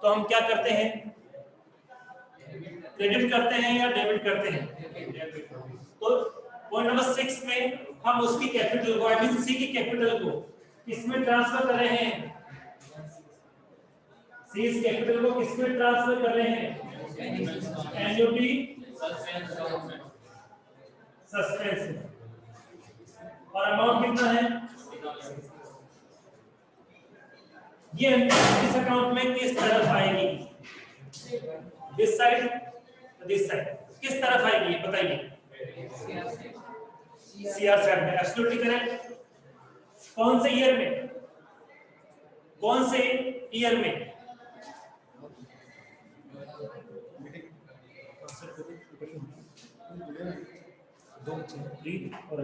तो हम क्या करते हैं, क्रेडिट करते हैं या डेबिट करते हैं? तो पॉइंट नंबर 6 में हम उसकी कैपिटल को, आई मीन सी की कैपिटल को किसमें ट्रांसफर कर रहे हैं? सी इस कैपिटल को किसमें ट्रांसफर कर रहे हैं? Annuity suspense. और अमाउंट कितना है? ये इस अकाउंट में किस तरफ आएगी? दिस साइड, दिस साइड, किस तरफ आएगी बताइए? सीआर साइड में, एब्सोल्युटली करेक्ट। कौन से ईयर में? कौन से ईयर में? और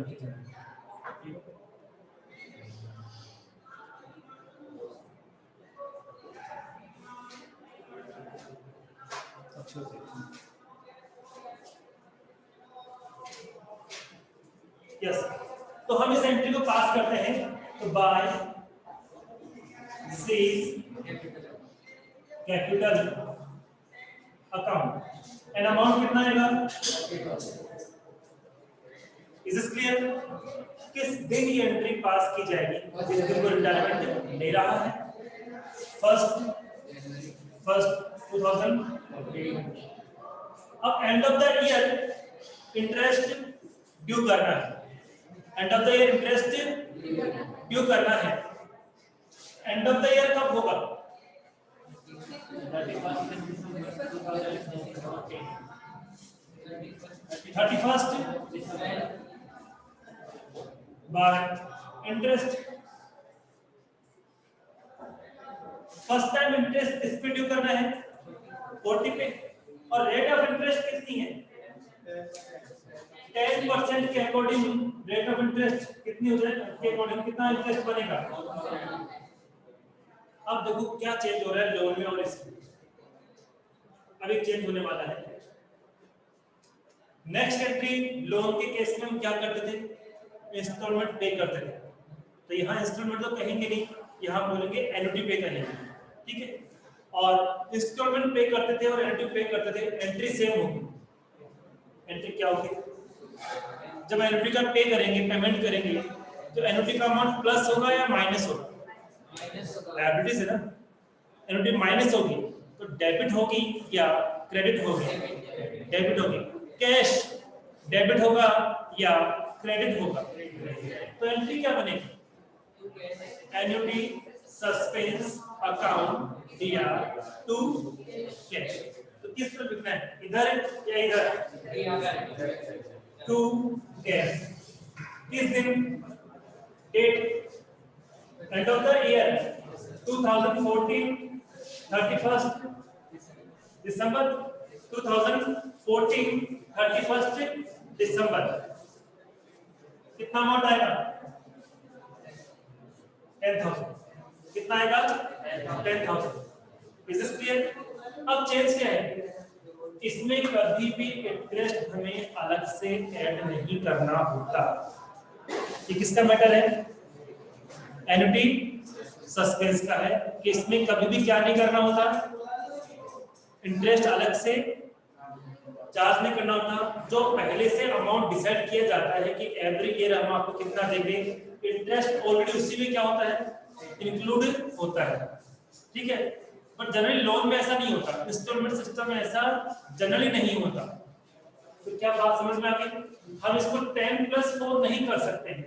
यस, तो हम इस एंट्री को पास करते हैं। तो by C's capital account and amount कितना आएगा? Is this clear? किस दिन ये एंट्री पास की जाएगी? जिस दिन को रिटायरमेंट ले रहा है, फर्स्ट 2000। अब and of the year interest due करना है। And of the year interest due करना है। एंड ऑफ द ईयर कब होगा? 31st by interest. First time interest इस पे ड्यू करना है 40 पे, और रेट ऑफ इंटरेस्ट कितनी है? 10% के अकॉर्डिंग रेट ऑफ इंटरेस्ट कितनी हो जाएगी? के अकॉर्डिंग कितना इंटरेस्ट बनेगा? अब देखो क्या चेंज हो रहा है लोन में और इसमें। अभी चेंज होने वाला है। नेक्स्ट एंट्री लोन के केस में हम क्या करते थे? इंस्टॉलमेंट पे करते थे। तो यहाँ इंस्टॉलमेंट तो कहेंगे नहीं, यहाँ बोलेंगे एन्युटी पे करेंगे, ठीक है? और इंस्टॉलमेंट पे करते थे और एन्युटी पे करते थे, एंट्री सेम होगी। एंट्री क्या होगी? जब एन्युटी का पे करेंगे, पेमेंट करेंगे, तो एन्युटी का अमाउंट प्लस होगा या माइनस होगा? लायबिलिटीज है ना, एन्युटी माइनस होगी तो डेबिट होगी या क्रेडिट होगी? डेबिट होगी। कैश डेबिट होगा या क्रेडिट होगा? तो एंट्री क्या बनेगी? एन्युटी सस्पेंस अकाउंट दिया टू कैश। तो किस तरफ लिखना है? इधर या इधर? To cash. किस दिन? Date end of the year 2014 31st दिसंबर 2014 31st दिसंबर। कितना अमाउंट आएगा? 10,000। कितना आएगा? 10,000। Is this clear? अब चेंज क्या है? इसमें कभी भी इंटरेस्ट हमें अलग से ऐड नहीं करना होता। ये किसका मैटर है? एन्युटी सस्पेंस का है कि इसमें कभी भी क्या नहीं करना होता? इंटरेस्ट अलग से चार्ज नहीं करना होता। जो पहले से अमाउंट डिसाइड किया जाता है कि एवरी ईयर हम आपको कितना देंगे, इंटरेस्ट ऑलरेडी उसी में क्या होता है? इंक्लूड होता है, ठीक है? बट जनरली लोन में ऐसा नहीं होता, इंस्टॉलमेंट सिस्टम में ऐसा जनरली नहीं होता। तो क्या बात समझ में आ गई? हम इसको 10+4 नहीं कर सकते हैं।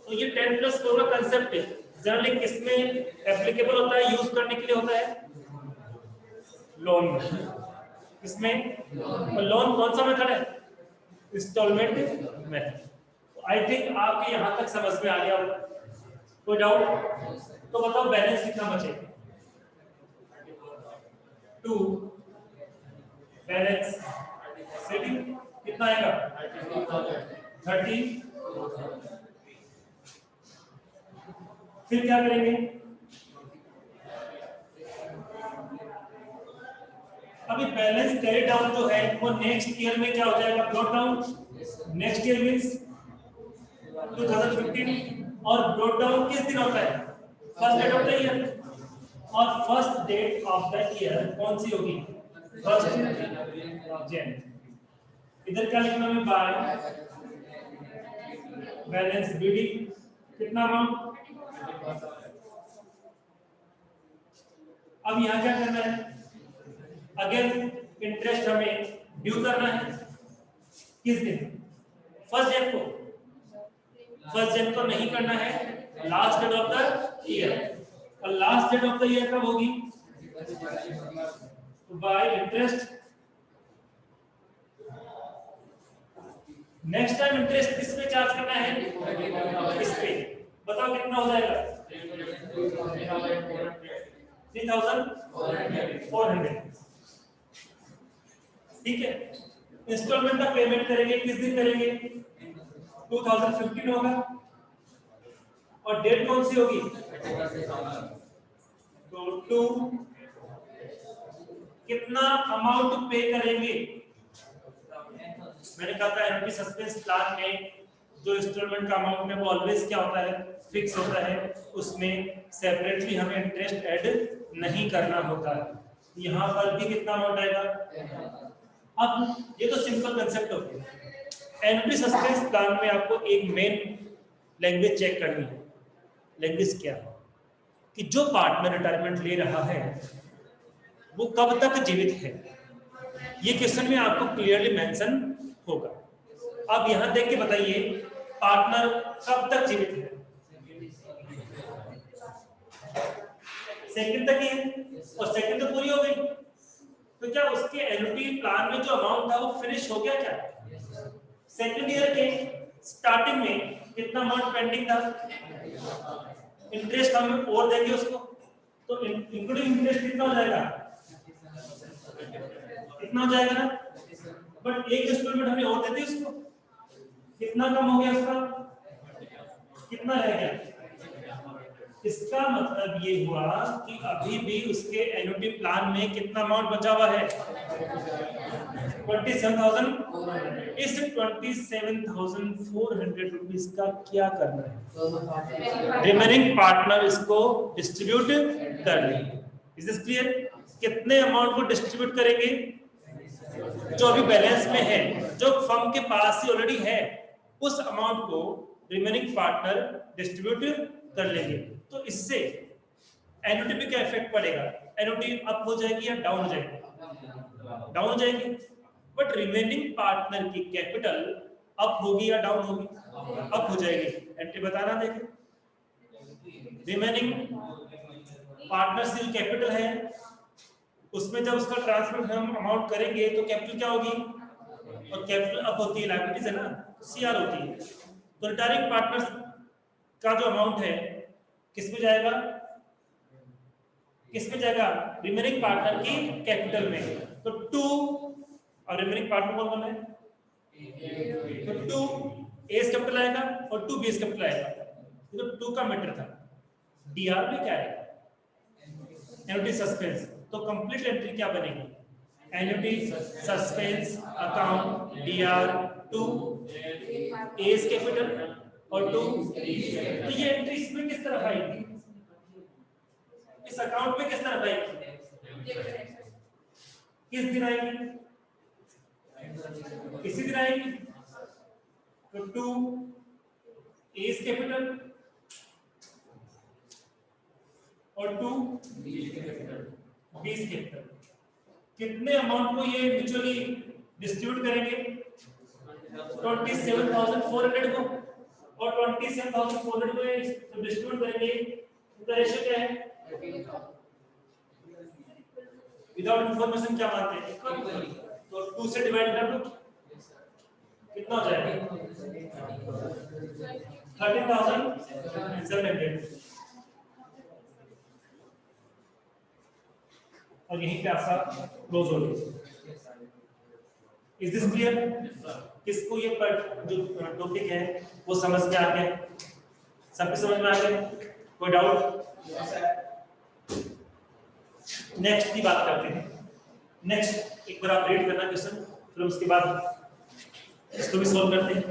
तो ये 10+4 का कंसेप्ट है, जनरली किसमें एप्लीकेबल होता है, यूज करने के लिए होता है? लोन में। इसमें लोन कौन सा मेथड है? Instalment method. आई थिंक आपके यहां तक समझ में आ गया होगा। कोई डाउट? तो बताओ बैलेंस कितना बचेगा? 2 बैलेंस सेटिंग कितना आएगा? 30। फिर क्या करेंगे? अभी बैलेंस कैरी डाउन जो है वो नेक्स्ट ईयर में क्या हो जाएगा? Brought down. Next year means 2015। और ब्रॉट डाउन किस दिन होता है? First date of the year. और first date of the year कौन सी होगी? First January. इधर क्या लिखना है? बाय बैलेंस बीडी कितना अमाउंट? अब यहाँ क्या करना है? अगेन इंटरेस्ट हमें ड्यू करना है किस दिन? फर्स्ट जन को। फर्स्ट जन को नहीं करना है, last date of the year. और last date of the year कब होगी? By interest. Next time interest किस पे चार्ज करना है? इस पे। बताओ कितना हो जाएगा? 3400। ठीक है। इंस्टॉलमेंट का पेमेंट करेंगे किस दिन करेंगे? 2015 होगा। और डेट कौन सी होगी? तो 2 कितना अमाउंट पे करेंगे? मैंने कहा था एनपी सस्पेंस प्लान में जो इंस्टॉलमेंट का अमाउंट है वो ऑलवेज क्या होता है? फिक्स होता है। उसमें सेपरेटली हमें इंटरेस्ट ऐड नहीं करना होता है। यहाँ पर भी कितना अमाउंट आएगा? अब ये तो सिंपल कंसेप्ट हो गया। एनपी सस्पेंस प्लान में आपको एक मेन लैंग्वेज चेक करनी है। लैंग्वेज क्या है? कि जो पार्टनर रिटायरमेंट ले रहा है वो कब तक जीवित है, ये क्वेश्चन में आपको क्लियरली मेंशन होगा। अब यहां देख के बताइए पार्टनर कब तक जीवित है? सेकंड तक ही है, और सेकंड तो पूरी हो गई। तो क्या उसके एनुटी प्लान में जो अमाउंट था वो फिनिश हो गया क्या? सेकंड ईयर के स्टार्टिंग में कितना अमाउंट पेंडिंग था? इंटरेस्ट हम और देंगे उसको, तो इंक्लूडिंग इंटरेस्ट कितना हो जाएगा? कितना हो जाएगा ना? बट एक इंस्टॉलमेंट हमने और दे दी उसको, कितना कम हो गया उसका? कितना रह गया? इसका मतलब ये हुआ कि अभी भी उसके एनुटी प्लान में कितना अमाउंट बचा हुआ है? 27,000। इस 27,400 रुपीस का क्या करना है? रिमेनिंग पार्टनर इसको डिस्ट्रीब्यूट कर लेंगे। Is this clear? कितने अमाउंट को डिस्ट्रीब्यूट करेंगे? जो अभी बैलेंस में है, जो फर्म के पास ही ऑलरेडी है, उस अमाउंट को रिमेनिंग पार्टनर डिस्ट्रीब्यूट कर लेंगे। तो इससे एनुटी पे क्या इफेक्ट पड़ेगा? एनुटी अप हो जाएगी या डाउन हो जाएगी? डाउन हो जाएगी। बट रिमेनिंग पार्टनर की कैपिटल अप होगी या डाउन होगी? अप हो जाएगी। एंट्री बताना देखें। रिमेनिंग पार्टनर से कैपिटल है, उसमें जब उसका ट्रांसफर हम अमाउंट करेंगे तो कैपिटल क्या होगी? और कैपिटल अप होती है, लायबिलिटीज है ना, सीआर होती है। तो रिटायरिंग पार्टनर्स का जो अमाउंट है किस में जाएगा? किस में जाएगा? रिमेनिंग पार्टनर की कैपिटल में। तो 2 और रिमेनिंग पार्टनर कौन कौन है? तो 2 एस कैपिटल आएगा और 2 बीएस कैपिटल आएगा। ये तो 2 का मैटर था। डीआर में क्या आएगा? Annuity suspense. तो कंप्लीट एंट्री क्या बनेगी? Annuity suspense account DR 2 S capital और 2। तो ये एंट्री इसमें किस तरफ आएगी? इस अकाउंट में किस तरफ आएगी? किस दिन आएगी? इसी दिन आएगी। तो 2 एस कैपिटल और 2 बीस कैपिटल। कितने अमाउंट को ये म्यूचुअली डिस्ट्रीब्यूट करेंगे? 27,400 को, और 27,400 को डिस्ट्रीब्यूट करेंगे। इनका रेशियो क्या है? विदाउट इंफॉर्मेशन क्या मानते हैं? तो 2 से डिवाइड कर दो, कितना हो जाएगा? 13,700। और यहीं पे आपका क्लोज हो गया। Is this clear? किसको ये जो टॉपिक है वो समझ में आ गया? सबको समझ में आ गया? कोई डाउट? नेक्स्ट की बात करते हैं। नेक्स्ट एक बार आप रीड करना क्वेश्चन, फिर उसके बाद इसको भी सॉल्व करते हैं।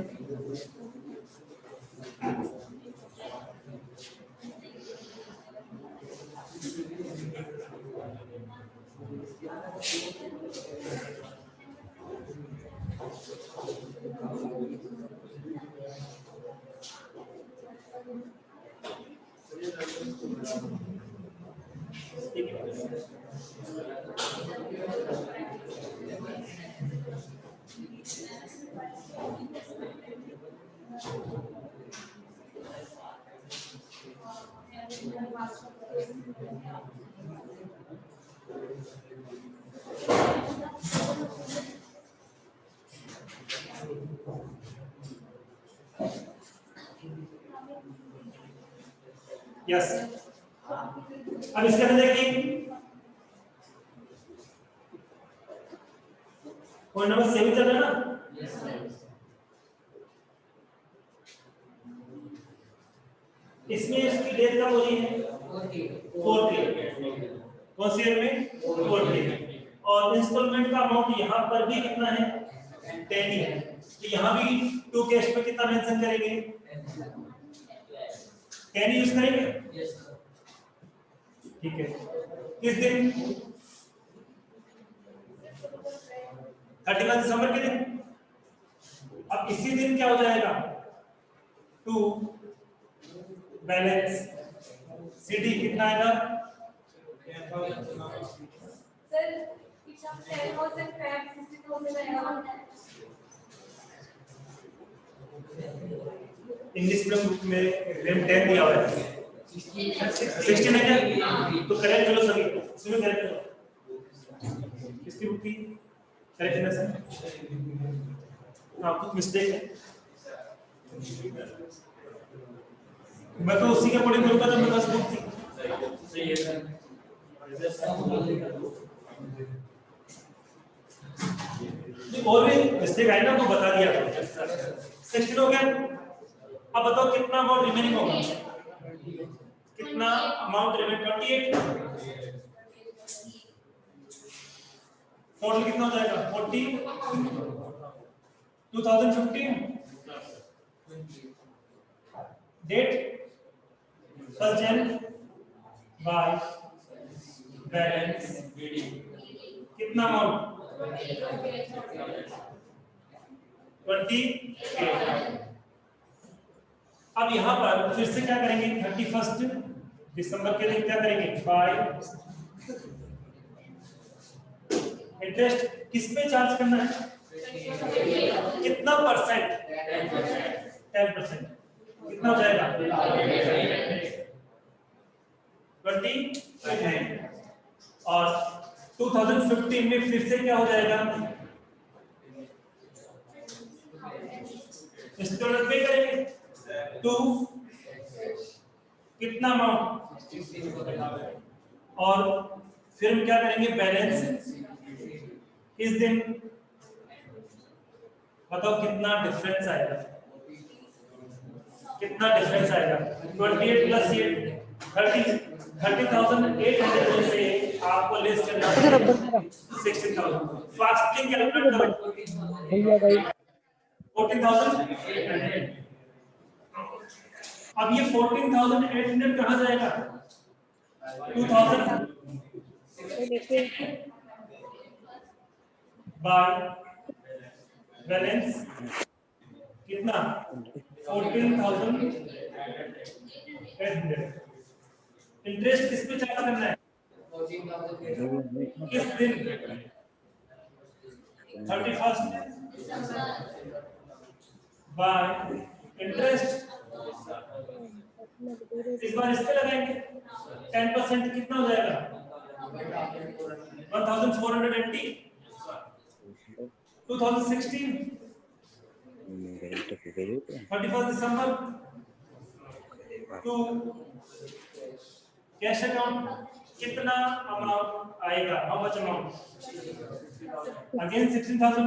यस, अब इसके अंदर देखिए कोई नंबर 7 चल रहा है ना। इसमें इसकी डेट कब हो रही है 4th, कौन सी ईयर में 4th, और इंस्टॉलमेंट का अमाउंट यहाँ पर भी कितना है 10 ही है, तो यहाँ भी 2 कैश में कितना मेंशन करेंगे 10 यूज करेंगे। ठीक है, किस दिन 31 दिसंबर के दिन। अब इसी दिन क्या हो जाएगा टू बैलेंस सीडी कितना आएगा सर पिछला 10,000 आएगा। इंग्लिश मीडियम बुक में ग्रेड 10 दिया हुआ है 16 है क्या, तो करेक्ट करो सभी, इसमें करेक्ट करो किसकी बुक थी करेक्ट है सर। हाँ कुछ मिस्टेक है, मैं तो उसी के अकॉर्डिंग करूंगा जब मेरे पास बुक थी। सही है सर, और भी मिस्टेक आई ना तो बता दिया 16 हो गया। अब बताओ कितना अमाउंट रिमेनिंग होगा, कितना अमाउंट रिमेनिंग 28, टोटल कितना हो जाएगा 40, 2015 डेट 1 जनवरी बाय बैलेंस कितना अमाउंट 28। अब यहां पर फिर से क्या करेंगे 31 दिसंबर के दिन क्या करेंगे बाय इंटरेस्ट किस पे चार्ज करना है कितना परसेंट 10%, कितना हो जाएगा 20, और 2015 में फिर से क्या हो जाएगा इंस्टॉलमेंट पे करेंगे टू कितना अमाउंट, और फिर हम क्या करेंगे बैलेंस इस दिन, बताओ कितना डिफरेंस आएगा, कितना डिफरेंस आएगा 28 प्लस 8 30,800 से आपको लेस करना है 60,000। फास्टिंग कैलकुलेट करो 14,800। अब ये 14,800 कहां जाएगा 2000 बाय बैलेंस कितना 14,800। इंटरेस्ट किस पे चार्ज करना है किस दिन 31 बाय इंटरेस्ट, इस बार इस पे लगाएंगे 10% कितना हो जाएगा 1480। 2016 31 दिसंबर टू कैश अकाउंट कितना अमाउंट आएगा, हाउ मच अमाउंट अगेन 16,000।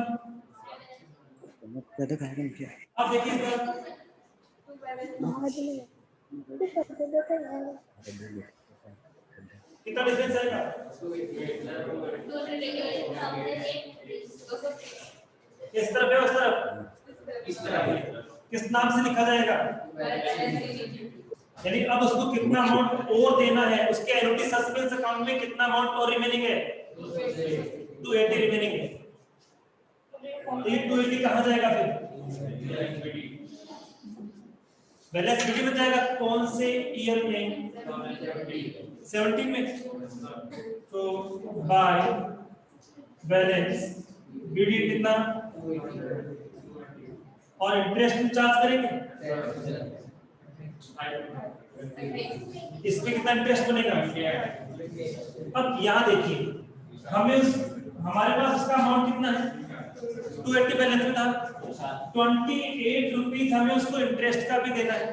अब देखिए इस बार कितना डिफरेंस आएगा इस तरफ है उस तरफ, किस नाम से लिखा जाएगा यानी अब उसको कितना अमाउंट और देना है, उसके एनुटी सस्पेंस अकाउंट में कितना अमाउंट और रिमेनिंग है, 280 रिमेनिंग है। तो ये 280 कहां जाएगा फिर, बैलेंस बीडी में जाएगा। कौन से ईयर में, 17 में। तो बाय बैलेंस बीडी कितना, और इंटरेस्ट चार्ज करेंगे, इस पे कितना इंटरेस्ट बनेगा। अब यहाँ देखिए हमें हमारे पास उसका अमाउंट कितना है, 280 बैलेंस में था, 28 रुपीज हमें उसको इंटरेस्ट का भी देना है।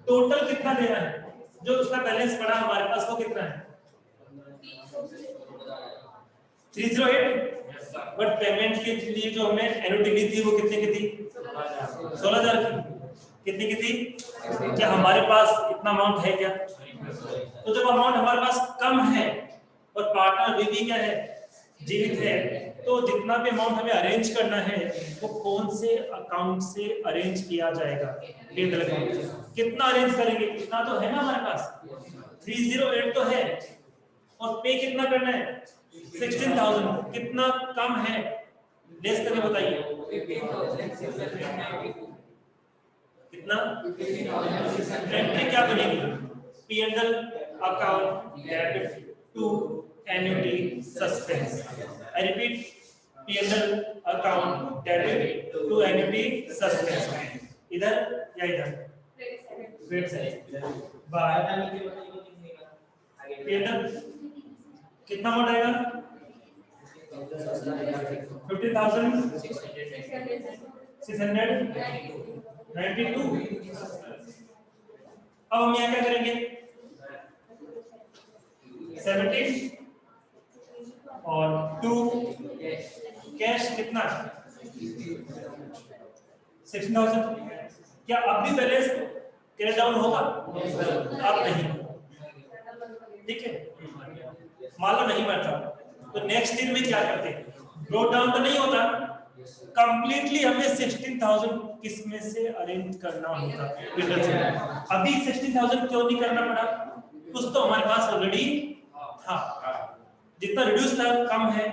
टोटल कितना देना है, जो उसका बैलेंस पड़ा हमारे पास वो कितना है, 308। बट पेमेंट के लिए जो हमें एनुटी ली थी वो कितने की थी, 16,000 की। कितनी की थी, क्या हमारे पास इतना अमाउंट है क्या। तो जब अमाउंट हमारे पास कम है और पार्टनर अभी भी क्या है, जीवित है, तो जितना भी अमाउंट हमें अरेंज करना है वो कौन से अकाउंट से अरेंज किया जाएगा, पेंडल अकाउंट से। कितना अरेंज करेंगे, इतना तो है ना हमारे पास, 308 तो है, और पे कितना करना है, 16,000। कितना कम है, लेस करके बताइए कितना। एंट्री क्या बनेगी, P&L account debit to annuity suspense. I repeat, P&L account debit to annuity suspense. इधर या इधर, वेट साइड बाय P&L कितना अमाउंट आएगा, 50,692। अब हम यहाँ क्या करेंगे, 17 और 2 कैश कितना, 16,000। क्या अब भी बैलेंस कैरी डाउन होगा, अब नहीं, ठीक है। मान लो नहीं बढ़ता तो नेक्स्ट दिन में क्या करते हैं, ब्रोट डाउन तो नहीं होता, कंप्लीटली हमें 16,000 किस में से अरेंज करना होता। अभी 16,000 क्यों नहीं करना पड़ा, कुछ तो हमारे पास ऑलरेडी था, जितना रिड्यूस था कम है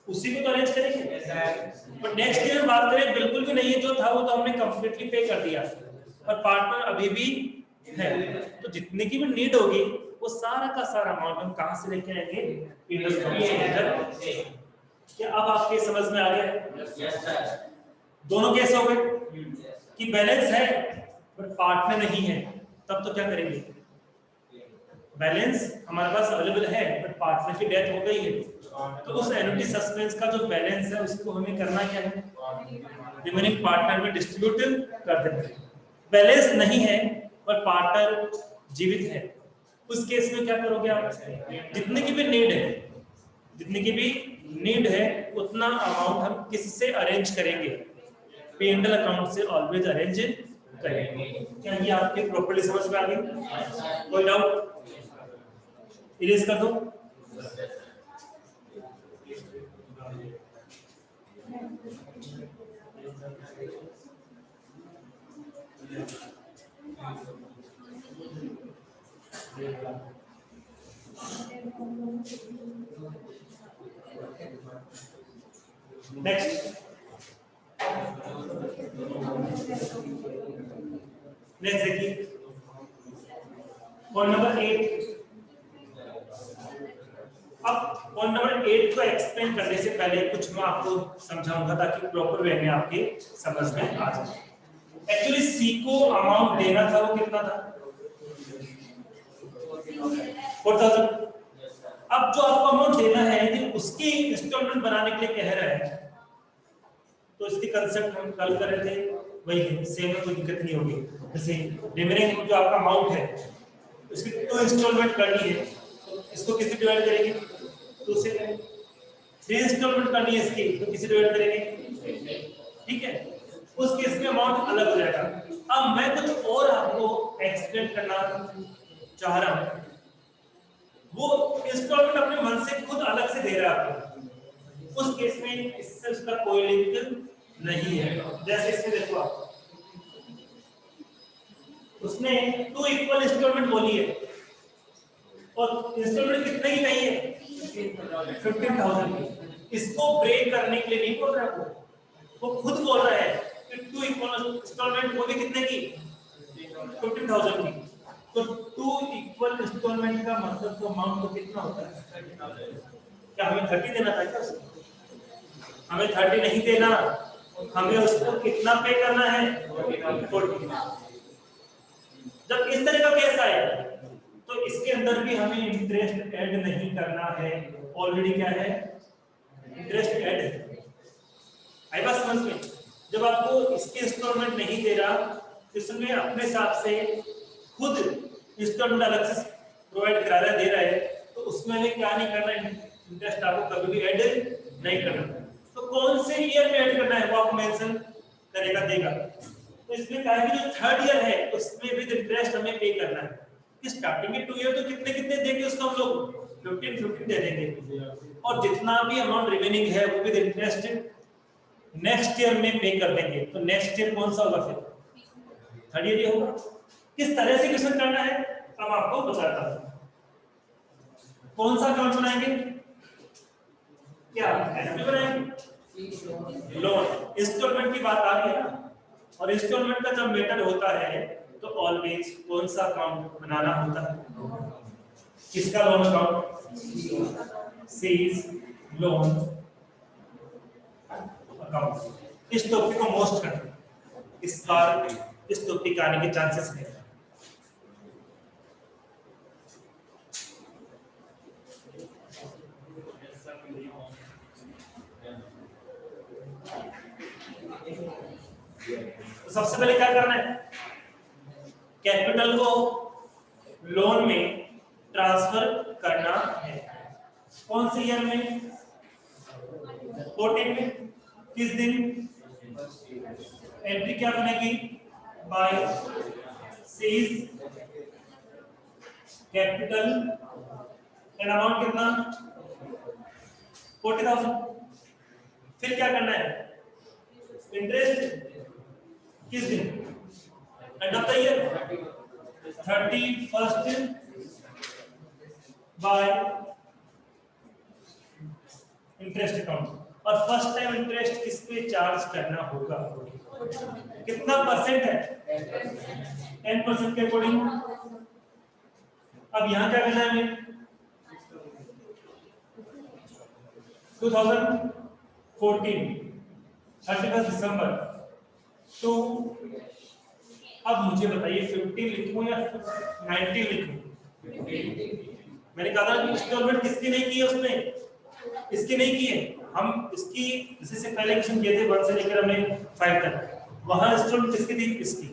उसी को तो अरेंज करेंगे। बट नेक्स्ट ईयर बात करें बिल्कुल भी नहीं है, जो था वो तो हमने कंप्लीटली पे कर दिया, पर पार्टनर अभी भी है, तो जितने की भी नीड होगी वो सारा का सारा अमाउंट हम कहां से लेके आएंगे, क्या अब आपके समझ में आ गया। Yes sir. दोनों केस हो गए कि बैलेंस है पर पार्टनर नहीं है, तब तो क्या करेंगे, बैलेंस हमारे पास अवेलेबल है बट पार्टनर की डेथ हो गई है, तो उस एनुटी सस्पेंस का जो बैलेंस है उसको हमें करना क्या है, रिमेनिंग पार्टनर में डिस्ट्रीब्यूट कर देना है। बैलेंस नहीं है पर पार्टनर जीवित है, उस केस में क्या करोगे आप, जितने की भी नीड है, जितने की भी नीड है उतना अमाउंट हम किससे अरेंज करेंगे, P&L अकाउंट से ऑलवेज अरेंज करेंगे। क्या ये आपके प्रॉपर्ली समझ में आ गई, कोई डाउट, इरेज कर दो। नेक्स्ट देखिए पॉइंट नंबर 8। अब पॉइंट नंबर 8 को एक्सप्लेन करने से पहले कुछ मैं आपको समझाऊंगा ताकि प्रॉपर वे में आपके समझ में आ जाए। एक्चुअली सी को अमाउंट देना था वो कितना था, 4,000। अब जो आपको अमाउंट देना है यदि उसकी इंस्टॉलमेंट बनाने के लिए कह रहा है तो इसकी कंसेप्ट हम कल कर रहे थे वही है, सेम में कोई दिक्कत नहीं होगी। जैसे रिमेनिंग जो आपका अमाउंट है उसकी 2 इंस्टॉलमेंट करनी है, तो इसको किससे डिवाइड करेंगे, 2 से। 3 इंस्टॉलमेंट करनी है इसकी, तो किससे डिवाइड करेंगे, ठीक है। उस केस में अमाउंट अलग हो जाएगा। अब मैं कुछ और आपको एक्सप्लेन करना चाह रहा हूं, वो इंस्टॉलमेंट अपने मन से खुद अलग से दे रहा है आपको, उस केस में इससे उसका कोई लिंक नहीं है। जैसे इसमें देखो आप उसने 2 इक्वल इंस्टॉलमेंट बोली है और इंस्टॉलमेंट कितने की कही है 15,000 की। इसको ब्रेक करने के लिए नहीं बोल रहा है वो खुद बोल रहा है कि 2 इक्वल इंस्टॉलमेंट बोली कितने की 15,000 की। तो 2 इक्वल इंस्टॉलमेंट का मतलब तो अमाउंट तो कितना होता है क्या हमें 30 देना था क्या उसको? हमें 30 नहीं देना, हमें उसको कितना पे करना है 40। जब इस तरह का केस आए तो इसके अंदर भी हमें इंटरेस्ट ऐड नहीं करना है, ऑलरेडी क्या है इंटरेस्ट ऐड है। आई बात समझ में? जब आपको इसके इंस्टॉलमेंट नहीं दे रहा इसमें अपने हिसाब से खुद इंस्टॉलमेंट अलग से प्रोवाइड करा रहा है दे रहा है तो उसमें हमें क्या नहीं करना, इंटरेस्ट आपको कभी भी ऐड नहीं करना। तो कौन से ईयर में ऐड करना है वो आपको मेंशन करेगा देगा। तो इसमें कहा है कि जो 3rd ईयर है उसमें विद इंटरेस्ट हमें पे करना है। कि स्टार्टिंग के 2 ईयर तो कितने कितने देंगे उसको हम लोग 15 दे देंगे और जितना भी अमाउंट रिमेनिंग है वो विद इंटरेस्ट नेक्स्ट ईयर में पे कर देंगे। तो नेक्स्ट ईयर कौन सा होगा फिर 3rd ईयर ही होगा। किस तरह से क्वेश्चन करना है हम आपको बताता हूं। कौन सा अकाउंट बनाएंगे क्या एनपी बनाएंगे लोन इंस्टॉलमेंट की बात आ गई ना। और इंस्टॉलमेंट का जब मेथड होता है तो ऑलवेज कौन सा अकाउंट बनाना होता है किसका loan account C's loan account. इस टॉपिक को मोस्ट करना इस बार इस टॉपिक आने के चांसेस है। तो सबसे पहले क्या करना है कैपिटल को लोन में ट्रांसफर करना है। कौन से ईयर में 14 में। किस दिन एंट्री क्या बनेगी by C's capital and amount कितना 40,000। फिर क्या करना है इंटरेस्ट किस दिन end of the year 31st by interest account. और फर्स्ट टाइम इंटरेस्ट किस पे चार्ज करना होगा कितना परसेंट है 10% के अकॉर्डिंग। अब यहां क्या करना है हमें 2014 31 दिसंबर तो अब मुझे बताइए 15 लिखूं या 19 लिखूं। मैंने कहा था कि इंस्टॉलमेंट किसकी नहीं की है उसने इसकी नहीं की है। हम इसकी इससे पहले क्वेश्चन किए थे 1 से लेकर हमने 5 तक वहां इंस्टॉलमेंट किसकी थी इसकी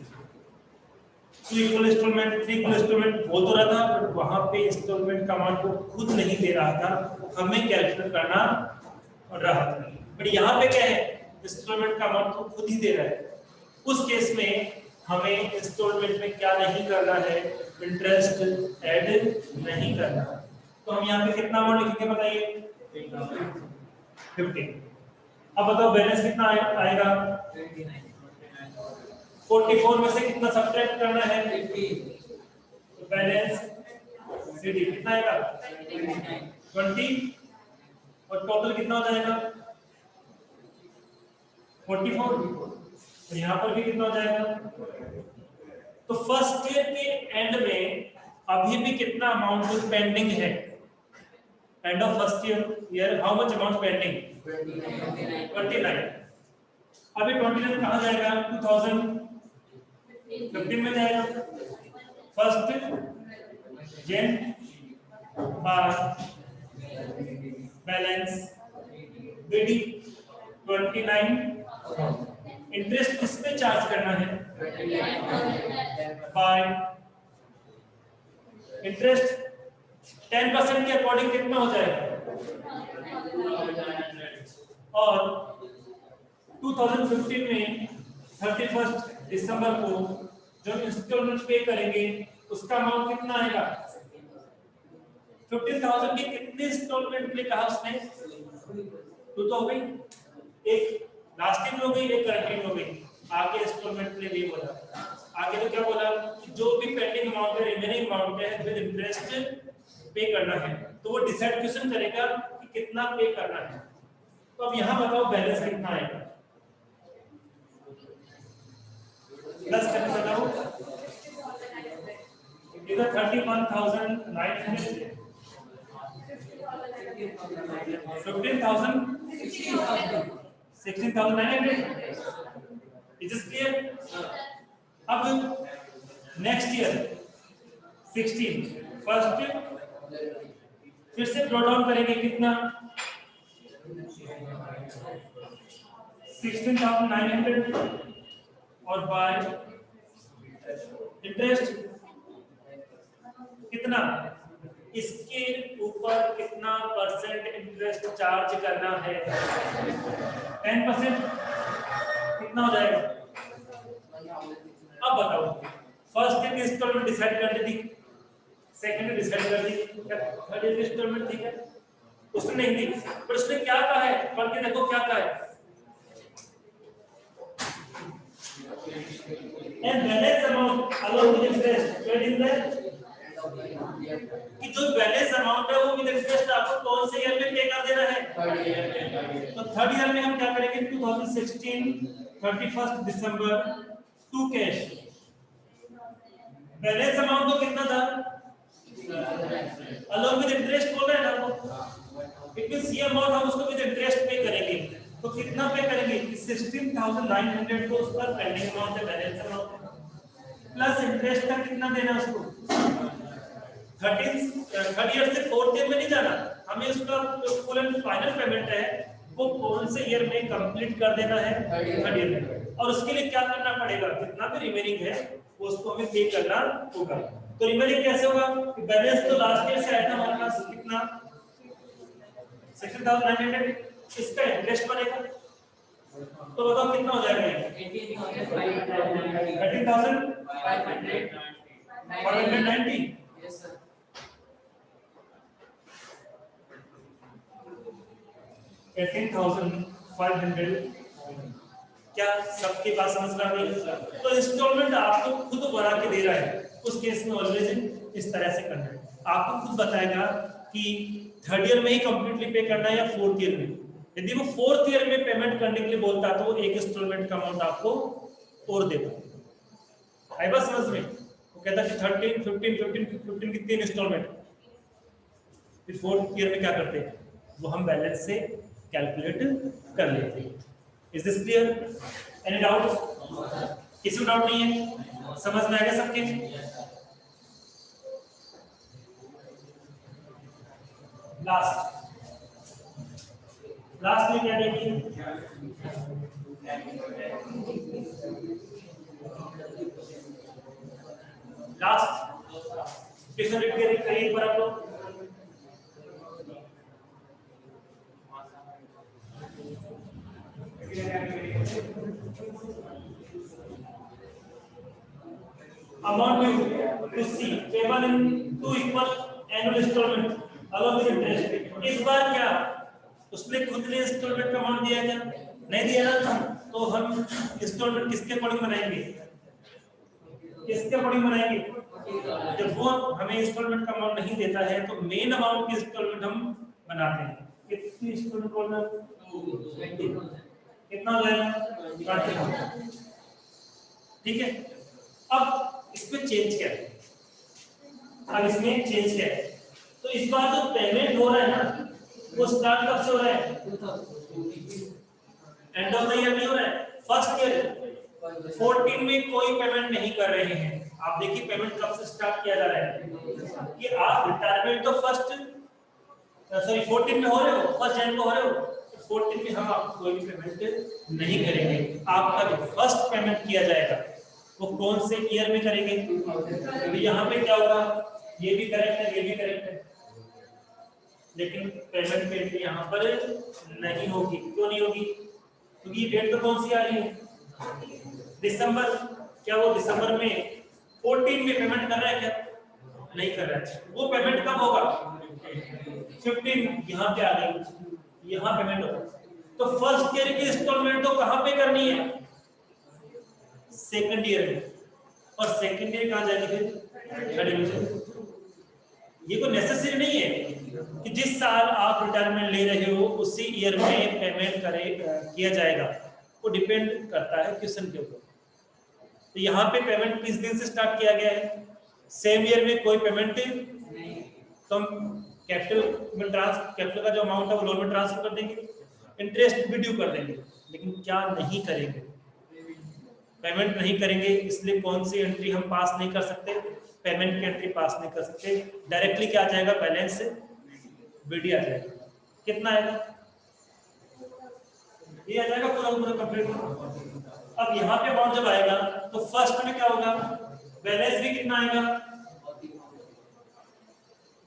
2 इक्वल इंस्टॉलमेंट 3 इक्वल इंस्टॉलमेंट बोल तो रहा था बट वहां पे इंस्टॉलमेंट का अमाउंट को खुद नहीं दे रहा था हमें कैलकुलेट करना रहा था। बट यहाँ पे क्या है इंस्टॉलमेंट का अमाउंट को खुद ही दे रहा है। उस केस में हमें इंस्टॉलमेंट में क्या नहीं करना है इंटरेस्ट ऐड नहीं करना। तो हम यहाँ पे कितना अमाउंट लिखेंगे बताइए 15। अब बताओ बैलेंस कितना आएगा 44 में से कितना सब्ट्रैक्ट करना है 50। तो बैलेंस सीडी कितना आएगा 20 और टोटल कितना हो जाएगा 44 और यहाँ पर भी कितना हो जाएगा। तो फर्स्ट ईयर के एंड में अभी भी कितना अमाउंट पेंडिंग है end of first year how much amount pending 29। अभी 29 कहाँ जाएगा 2015 में जाएगा फर्स्ट जन बार बैलेंस बीडी 29 इंटरेस्ट किस पे चार्ज करना है बाय इंटरेस्ट 10% के अकॉर्डिंग कितना हो जाएगा और 2015 में 31 दिसंबर को जो इंस्टॉलमेंट पे करेंगे उसका अमाउंट कितना आएगा 15,000 की कितने इंस्टॉलमेंट पे कहा उसने 2 तो हो गई एक लास्ट ईयर में हो गई एक करंट ईयर में हो गई आगे इंस्टॉलमेंट पे नहीं बोला आगे तो क्या बोला कि जो भी पेंडिंग अमाउंट है, रिमेनिंग अमाउंट है विद इंटरेस्ट पे करना है, तो वो डिसाइड क्वेश्चन करेगा कि कितना पे करना है। तो अब यहाँ बताओ बैलेंस कितना आएगा, प्लस करके बताओ, इधर 31,900, 15,000, 16,900। Is this clear? अब नेक्स्ट ईयर 16 फर्स्ट फिर से ड्रॉ डाउन करेंगे कितना, 16,900 और बाय इंटरेस्ट कितना, इसके ऊपर कितना परसेंट इंटरेस्ट चार्ज करना है, 10%, कितना हो जाएगा? अब बताओ, फर्स्ट इंस्टॉलमेंट डिसाइड कर दी, सेकंड डिसाइड कर दी, थर्ड इंस्टॉलमेंट ठीक है, उसने नहीं दी, पर उसने क्या कहा है, पढ़ के देखो क्या कहा है, and balance amount along with interest paid in the, कि जो बैलेंस अमाउंट है वो विद इंटरेस्ट आपको कौन से ईयर में पे कर देना है, तो थर्ड ईयर में हम क्या करेंगे, 2016 31 December two cash. Balance amount तो कितना था, along with इंटरेस्ट बोल रहे हैं ना, इट मींस ये अमाउंट हम उसको विद इंटरेस्ट पे करेंगे, तो कितना पे करेंगे, 16,900 को उस पर पेंडिंग अमाउंट है, बैलेंस अमाउंट प्लस इंटरेस्ट का कितना देना है उसको, 13 ईयर से फोर्थ ईयर में नहीं जाना, हमें उसका जो फुल एंड फाइनल पेमेंट है वो कौन से ईयर में कंप्लीट कर देना है, थर्ड ईयर में, और उसके लिए क्या करना पड़ेगा, जितना भी रिमेनिंग है वो उसको हमें पे करना होगा। तो रिमेनिंग कैसे होगा, कि बैलेंस तो लास्ट ईयर से आया था हमारे पास कितना, 16,900, इसका इंटरेस्ट बनेगा, तो बताओ कितना हो जाएगा, 18,590। Yes sir. 18,500। क्या सबकी बात समझ में आ गई? तो इंस्टॉलमेंट आपको खुद बना के दे रहा है, उस केस में ऑलवेज इस तरह से करना है, आपको खुद बताएगा कि थर्ड ईयर में ही कंप्लीटली पे करना है या फोर्थ ईयर में। यदि वो फोर्थ ईयर में पेमेंट करने के लिए बोलता तो वो एक इंस्टॉलमेंट का अमाउंट आपको और देता। आई बात समझ में? वो कहता कि 13, 15 की 3 इंस्टॉलमेंट, फिर फोर्थ ईयर में क्या करते हैं, वो हम बैलेंस से कैलकुलेट कर लेते हैं। Is this clear? Any doubt? किसी को डाउट नहीं है? समझ में आ गया सबके? लास्ट में क्या देखिए, लास्ट क्वेश्चन लिख के कहीं पर आप लोग amount due to C payable in 2 equal annual installment along with interest। इस बार क्या उसने खुद ने इंस्टॉलमेंट का अमाउंट दिया क्या? नहीं दिया ना, तो हम इंस्टॉलमेंट किसके अकॉर्डिंग बनाएंगे, किसके अकॉर्डिंग बनाएंगे? जब वो हमें इंस्टॉलमेंट का अमाउंट नहीं देता है तो मेन अमाउंट की इंस्टॉलमेंट हम बनाते हैं। कितनी इंस्टॉलमेंट बोलना, कितना हो जाएगा, 20,000। ठीक है, अब इसमें चेंज क्या है, अब इसमें चेंज क्या है, तो इस बार जो पेमेंट हो रहा है ना वो स्टार्ट कब से हो रहा है, एंड ऑफ द ईयर में हो रहा है, फर्स्ट ईयर 14 में कोई पेमेंट नहीं कर रहे हैं। आप देखिए पेमेंट कब से स्टार्ट किया जा रहा है, कि आप रिटायरमेंट तो फर्स्ट 14 में हो रहे हो, फर्स्ट जन को हो रहे हो, 14 में हम आपको कोई भी पेमेंट नहीं करेंगे। आपका जो फर्स्ट पेमेंट किया जाएगा वो कौन से ईयर में करेंगे, तो यहाँ पे क्या होगा, ये भी करेक्ट है, ये भी करेक्ट है, लेकिन पेमेंट पेनल्टी यहाँ पर नहीं होगी। क्यों नहीं होगी, क्योंकि डेट तो कौन सी आ रही है, दिसंबर। क्या वो दिसंबर में 14 में पेमेंट कर रहा है क्या? नहीं कर रहा है। वो पेमेंट कब होगा, 15 यहाँ पे आ गई, यहाँ पेमेंट होगा। तो फर्स्ट ईयर की इंस्टॉलमेंट तो कहाँ पे करनी है, सेकंड ईयर में। और सेकंड ईयर कहाँ जाएगी फिर थर्ड ईयर। ये कोई नेसेसरी नहीं है कि जिस साल आप रिटायरमेंट ले रहे हो उसी ईयर में पेमेंट किया जाएगा, वो डिपेंड करता है क्वेश्चन के ऊपर। तो यहाँ पे पेमेंट किस दिन से स्टार्ट किया गया है, सेम ईयर में कोई पेमेंट नहीं, तो हम कैपिटल का जो अमाउंट है वो लोन में ट्रांसफर कर देंगे, इंटरेस्ट भी ड्यू कर देंगे, लेकिन क्या नहीं करेंगे, पेमेंट नहीं करेंगे। इसलिए कौन सी एंट्री हम पास नहीं कर सकते, पेमेंट की एंट्री पास नहीं कर सकते। डायरेक्टली क्या आ जाएगा, बैलेंस से बीडी आ जाएगा। कितना आएगा, ये आ जाएगा पूरा पूरा कंप्लीट। अब यहाँ पे अमाउंट जब आएगा तो फर्स्ट में क्या होगा, बैलेंस भी कितना आएगा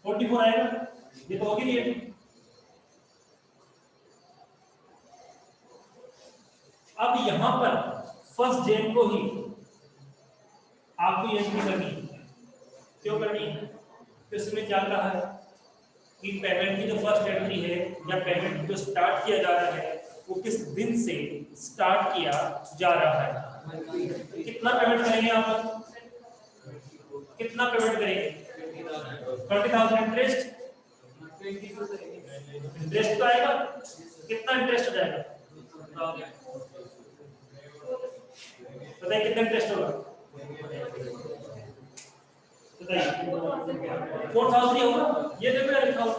44 आएगा, ये तो होगी नहीं। अब यहाँ पर फर्स्ट जेन को ही आपको ये एंट्री करनी है। क्यों करनी है, तो इसमें क्या कहा है कि पेमेंट की जो फर्स्ट एंट्री है या पेमेंट जो स्टार्ट किया जा रहा है वो किस दिन से स्टार्ट किया जा रहा है। कितना पेमेंट करेंगे आप, कितना पेमेंट करेंगे 20,000 इंटरेस्ट, इंटरेस्ट तो आएगा, कितना इंटरेस्ट हो जाएगा बताइए, कितना इंटरेस्ट होगा बताइए, 4,000 ही होगा। ये देखो लिखा हुआ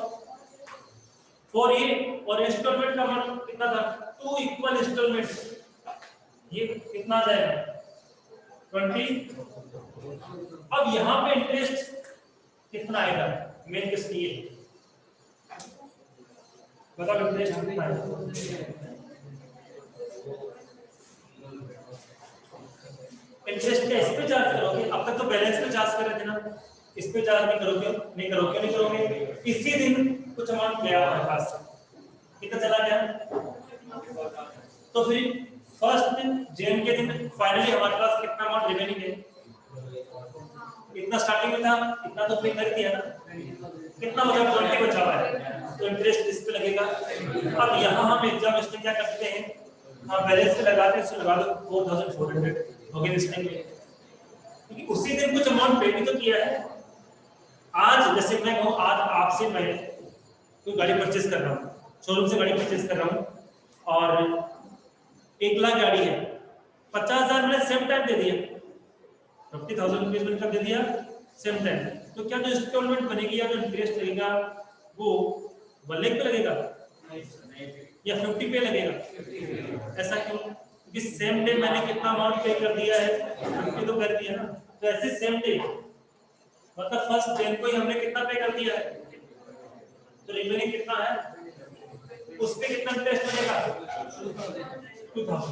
फॉर ये, और इंस्टॉलमेंट का अमाउंट कितना था 2 इक्वल इंस्टॉलमेंट, ये कितना आ जाएगा 20। अब यहाँ पे इंटरेस्ट कितना आएगा, मेन किस लिए बताओ, इंटरेस्ट कितना आएगा, इंटरेस्ट क्या इस पे चार्ज करोगे, अब तक तो बैलेंस पे चार्ज कर रहे थे ना, इस पे चार्ज नहीं करोगे, नहीं करोगे, नहीं करोगे। इसी दिन कुछ अमाउंट गया हमारे पास से, कितना चला गया, तो फिर फर्स्ट जेन के दिन फाइनली हमारे पास कितना अमाउंट रिमेनिंग है, इतना स्टार्टिंग में था, इतना तो पे कर दिया ना, कितना बचा 20 बचा हुआ है, तो इंटरेस्ट इस पे लगेगा। अब यहाँ हम एग्जाम इसमें क्या करते हैं, हाँ बैलेंस पे लगाते हैं, लगा दो 4,400 हो गया इसमें, क्योंकि उसी दिन कुछ अमाउंट पे भी तो किया है। आज जैसे मैं कहूँ, आज आपसे मैं कोई गाड़ी परचेज कर रहा हूँ, शोरूम से गाड़ी परचेज कर रहा हूँ और 1 लाख गाड़ी है, 50,000 मैंने सेम टाइम दे दिया, 50,000 रुपीज मैंने दे दिया सेम टाइम, तो क्या जो इंस्टॉलमेंट बनेगी या जो इंटरेस्ट लगेगा वो 1 लाख पे लगेगा या 50 पे लगेगा, ऐसा क्यों, क्योंकि सेम डे मैंने कितना अमाउंट पे कर दिया है 50 तो कर दिया ना, तो ऐसे सेम डे मतलब फर्स्ट जेन को ही हमने कितना पे कर दिया है, तो रिमेनिंग कितना है, उस पे कितना इंटरेस्ट लगेगा 2,000।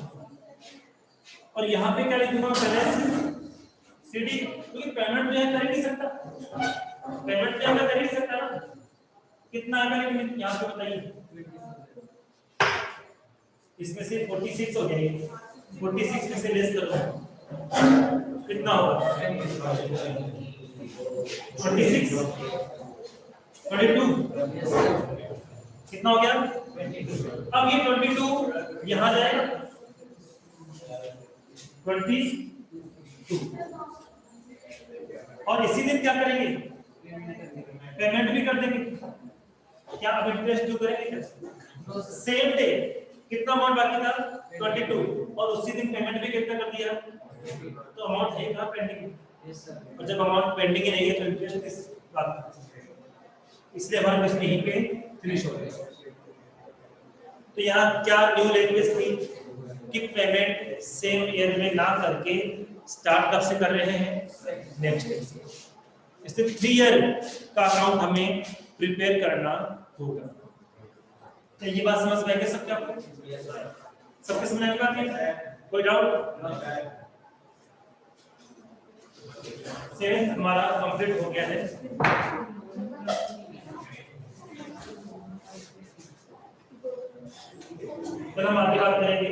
और यहाँ पे क्या लिखूंगा बैलेंस सीडी, क्योंकि पेमेंट जो है कर ही नहीं सकता, पेमेंट जो है कर ही नहीं सकता ना, कितना आएगा, लेकिन यहाँ पे बताइए, इसमें से 46 हो गया, 46 में से लेस करो कितना होगा 26, 22 कितना हो गया। अब ये 22 यहाँ जाएगा 22, और इसी दिन क्या करेंगे, पेमेंट भी कर देंगे। क्या अब इंटरेस्ट ड्यू करेंगे, सेम डे कितना अमाउंट बाकी था 22, और उसी दिन पेमेंट भी कितना कर दिया, तो अमाउंट है कहाँ पेंडिंग, और जब अमाउंट पेंडिंग ही नहीं है तो इंटरेस्ट किस बात, इसलिए हमारे पास यहीं पे फिनिश हो गया। तो यहाँ क्या न्यू लैंग्वेज थी कि पेमेंट सेम ईयर में ना करके स्टार्ट कब से कर रहे हैं, नेक्स्ट ईयर से। इसलिए 3 ईयर का अकाउंट हमें प्रिपेयर करना होगा। तो ये बात समझ में आई सबके, आपको सबके समझ में आई बात, कोई डाउट। सेवेंथ हमारा कंप्लीट हो गया है। फिर हम आगे बात करेंगे